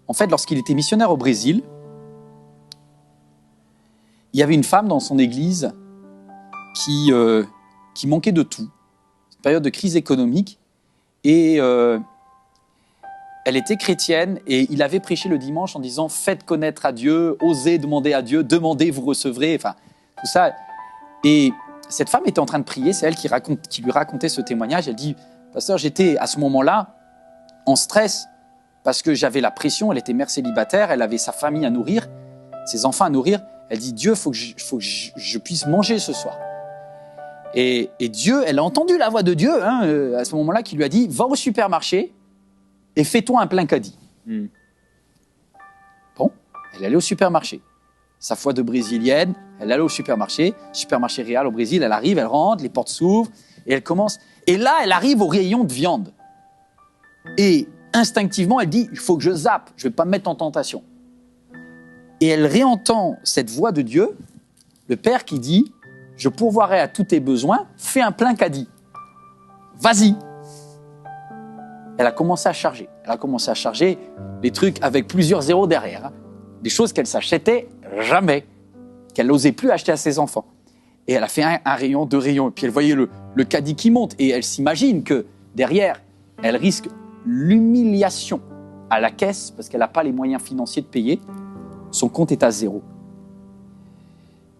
En fait, lorsqu'il était missionnaire au Brésil, il y avait une femme dans son église qui manquait de tout. Une période de crise économique. Et elle était chrétienne et il avait prêché le dimanche en disant « Faites connaître à Dieu, osez demander à Dieu, demandez, vous recevrez. » Enfin, tout ça. Et cette femme était en train de prier, c'est elle qui lui racontait ce témoignage. Elle dit « Pasteur, j'étais à ce moment-là en stress parce que j'avais la pression, elle était mère célibataire, elle avait sa famille à nourrir, ses enfants à nourrir. Elle dit « Dieu, il faut que je puisse manger ce soir. » Et Dieu, elle a entendu la voix de Dieu à ce moment-là qui lui a dit « Va au supermarché et fais-toi un plein caddie. » Bon, elle allait au supermarché. Sa foi de brésilienne, elle allait au supermarché Real au Brésil, elle arrive, elle rentre, les portes s'ouvrent et elle commence. Et là, elle arrive au rayon de viande. Et instinctivement, elle dit « Il faut que je zappe, je ne vais pas me mettre en tentation. » Et elle réentend cette voix de Dieu, le Père qui dit « Je pourvoirai à tous tes besoins, fais un plein caddie. Vas-y. » Elle a commencé à charger. Elle a commencé à charger des trucs avec plusieurs zéros derrière. Des choses qu'elle s'achetait jamais, qu'elle n'osait plus acheter à ses enfants. Et elle a fait un rayon, 2 rayons. Et puis elle voyait le caddie qui monte. Et elle s'imagine que derrière, elle risque l'humiliation à la caisse parce qu'elle n'a pas les moyens financiers de payer. Son compte est à 0.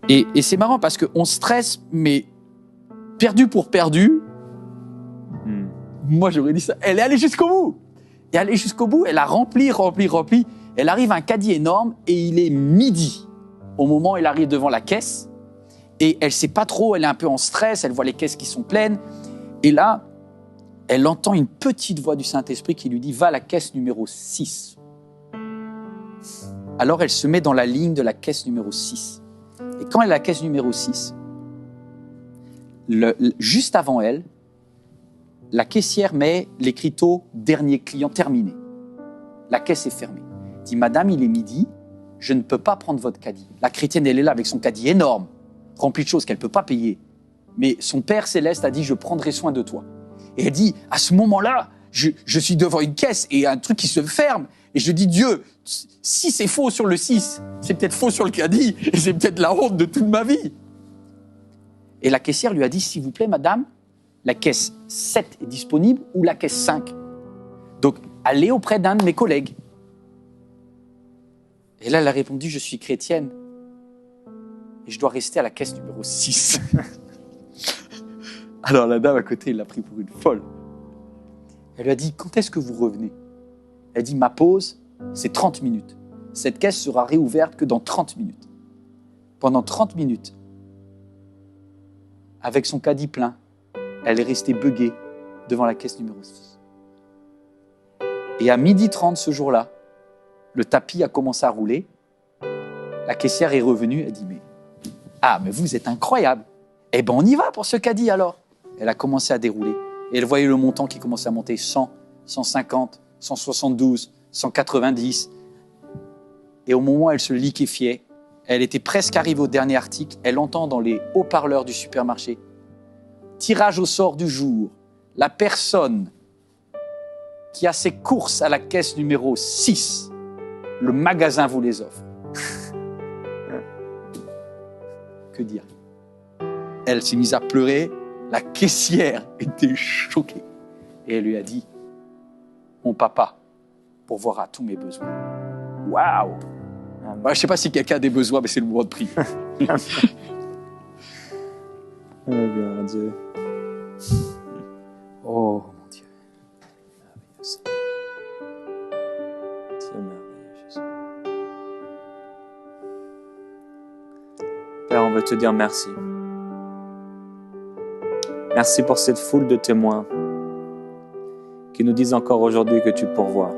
Et c'est marrant parce qu'on stresse, mais perdu pour perdu. Moi, j'aurais dit ça. Elle est allée jusqu'au bout. Et allée jusqu'au bout, elle a rempli. Elle arrive à un caddie énorme et il est midi. Au moment où elle arrive devant la caisse. Et elle ne sait pas trop, elle est un peu en stress, elle voit les caisses qui sont pleines. Et là, elle entend une petite voix du Saint-Esprit qui lui dit « Va à la caisse numéro 6 ». Alors, elle se met dans la ligne de la caisse numéro 6. Et quand elle est à la caisse numéro 6, juste avant elle, la caissière met l'écriteau « Dernier client terminé ». La caisse est fermée. Elle dit « Madame, il est midi, je ne peux pas prendre votre caddie. » La chrétienne, elle est là avec son caddie énorme, rempli de choses qu'elle ne peut pas payer. Mais son Père Céleste a dit « Je prendrai soin de toi ». Et elle dit « À ce moment-là, je suis devant une caisse et un truc qui se ferme. Et je dis « Dieu, si c'est faux sur le 6, c'est peut-être faux sur le caddie et c'est peut-être la honte de toute ma vie. » Et la caissière lui a dit « S'il vous plaît, madame, la caisse 7 est disponible ou la caisse 5 ? Donc, allez auprès d'un de mes collègues. » Et là, elle a répondu « Je suis chrétienne et je dois rester à la caisse numéro 6. » Alors la dame à côté, elle l'a pris pour une folle. Elle lui a dit « Quand est-ce que vous revenez ?» Elle dit « Ma pause, c'est 30 minutes. Cette caisse sera réouverte que dans 30 minutes. » Pendant 30 minutes, avec son caddie plein, elle est restée buggée devant la caisse numéro 6. Et à 12h30 ce jour-là, le tapis a commencé à rouler. La caissière est revenue, elle dit « mais vous êtes incroyable. Eh bien, on y va pour ce caddie alors. » Elle a commencé à dérouler. Et elle voyait le montant qui commençait à monter 100, 150, 172, 190. Et au moment où elle se liquéfiait, elle était presque arrivée au dernier article. Elle entend dans les haut-parleurs du supermarché « Tirage au sort du jour. La personne qui a ses courses à la caisse numéro 6, le magasin vous les offre. » Que dire? Elle s'est mise à pleurer. La caissière était choquée. Et elle lui a dit « Mon papa pourvoira tous mes besoins. » Waouh! Je ne sais pas si quelqu'un a des besoins, mais c'est le moment de prier. Oh, gloire à Dieu. Oh, mon Dieu. Merveilleux Seigneur. Dieu merveilleux, Jésus. Père, on veut te dire merci. Merci pour cette foule de témoins qui nous disent encore aujourd'hui que tu pourvois.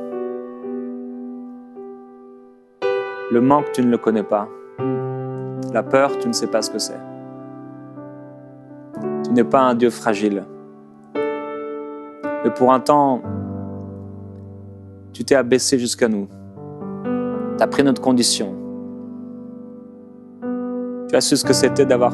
Le manque, tu ne le connais pas. La peur, tu ne sais pas ce que c'est. Tu n'es pas un Dieu fragile. Mais pour un temps, tu t'es abaissé jusqu'à nous. Tu as pris notre condition. Tu as su ce que c'était d'avoir